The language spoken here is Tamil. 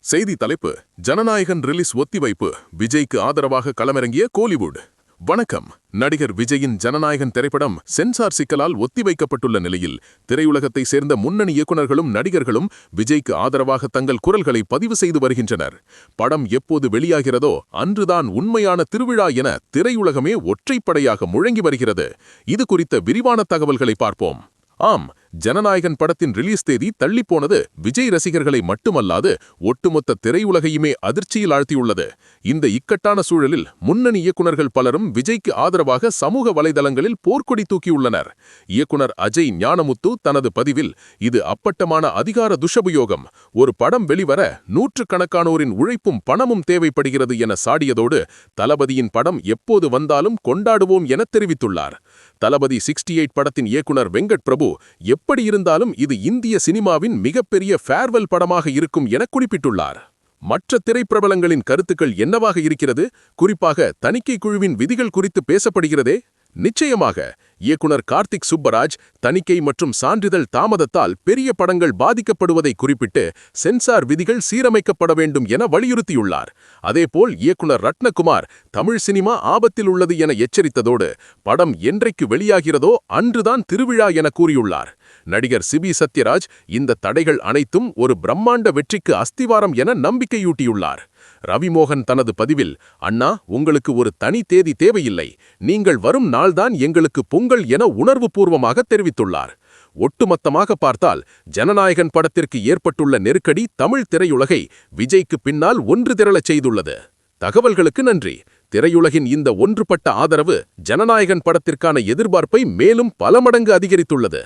செய்தி தலைப்பு: ஜனநாயகன் ரிலீஸ் ஒத்திவைப்பு, விஜய்க்கு ஆதரவாக களமிறங்கிய கோலிவுட். வணக்கம். நடிகர் விஜயின் ஜனநாயகன் திரைப்படம் சென்சார் சிக்கலால் ஒத்திவைக்கப்பட்டுள்ள நிலையில், திரையுலகத்தை சேர்ந்த முன்னணி இயக்குநர்களும் நடிகர்களும் விஜய்க்கு ஆதரவாக தங்கள் குரல்களை பதிவு செய்து வருகின்றனர். படம் எப்போது வெளியாகிறதோ அன்றுதான் உண்மையான திருவிழா என திரையுலகமே ஒற்றைப்படையாக முழங்கி வருகிறது. இது குறித்த விரிவான தகவல்களை பார்ப்போம். ஆம், ஜனநாயகன் படத்தின் ரிலீஸ் தேதி தள்ளிப்போனது விஜய் ரசிகர்களை மட்டுமல்லாது ஒட்டுமொத்த திரையுலகையுமே அதிர்ச்சியில் ஆழ்த்தியுள்ளது. இந்த இக்கட்டான சூழலில் முன்னணி இயக்குநர்கள் பலரும் விஜய்க்கு ஆதரவாக சமூக வலைதளங்களில் போர்க்கொடி தூக்கியுள்ளனர். இயக்குனர் அஜய் ஞானமுத்து தனது பதிவில், இது அப்பட்டமான அதிகார துஷபயோகம், ஒரு படம் வெளிவர நூற்றுக்கணக்கானோரின் உழைப்பும் பணமும் தேவைப்படுகிறது என சாடியதோடு, தளபதியின் படம் எப்போது வந்தாலும் கொண்டாடுவோம் என தெரிவித்துள்ளார். தளபதி 68 படத்தின் இயக்குனர் வெங்கட் பிரபு, எப்படி இருந்தாலும் இது இந்திய சினிமாவின் மிகப்பெரிய ஃபேர்வெல் படமாக இருக்கும் என குறிப்பிட்டுள்ளார். மற்ற திரைப்பிரபலங்களின் கருத்துக்கள் என்னவாக இருக்கிறது? குறிப்பாக தணிக்கை குழுவின் விதிகள் குறித்து பேசப்படுகிறதே. நிச்சயமாக இயக்குனர் கார்த்திக் சுப்பராஜ், தணிக்கை மற்றும் சான்றிதழ் தாமதத்தால் பெரிய படங்கள் பாதிக்கப்படுவதை குறிப்பிட்டு சென்சார் விதிகள் சீரமைக்கப்பட வேண்டும் என வலியுறுத்தியுள்ளார். அதேபோல் இயக்குனர் ரத்னகுமார், தமிழ் சினிமா ஆபத்தில் உள்ளது என எச்சரித்ததோடு, படம் என்றைக்கு வெளியாகிறதோ அன்றுதான் திருவிழா என கூறியுள்ளார். நடிகர் சிபி சத்யராஜ், இந்த தடைகள் அனைத்தும் ஒரு பிரம்மாண்ட வெற்றிக்கு அஸ்திவாரம் என நம்பிக்கையூட்டியுள்ளார். ரவிமோகன் தனது பதிவில், அண்ணா, உங்களுக்கு ஒரு தனி தேதி தேவையில்லை, நீங்கள் வரும் நாள்தான் எங்களுக்கு பொங்கல் என உணர்வுபூர்வமாக தெரிவித்துள்ளார். ஒட்டுமொத்தமாக பார்த்தால், ஜனநாயகன் படத்திற்கு ஏற்பட்டுள்ள நெருக்கடி தமிழ் திரையுலகை விஜய்க்கு பின்னால் ஒன்று திரளச் செய்துள்ளது. தகவல்களுக்கு நன்றி. திரையுலகின் இந்த ஒன்றுபட்ட ஆதரவு ஜனநாயகன் படத்திற்கான எதிர்பார்ப்பை மேலும் பல மடங்கு அதிகரித்துள்ளது.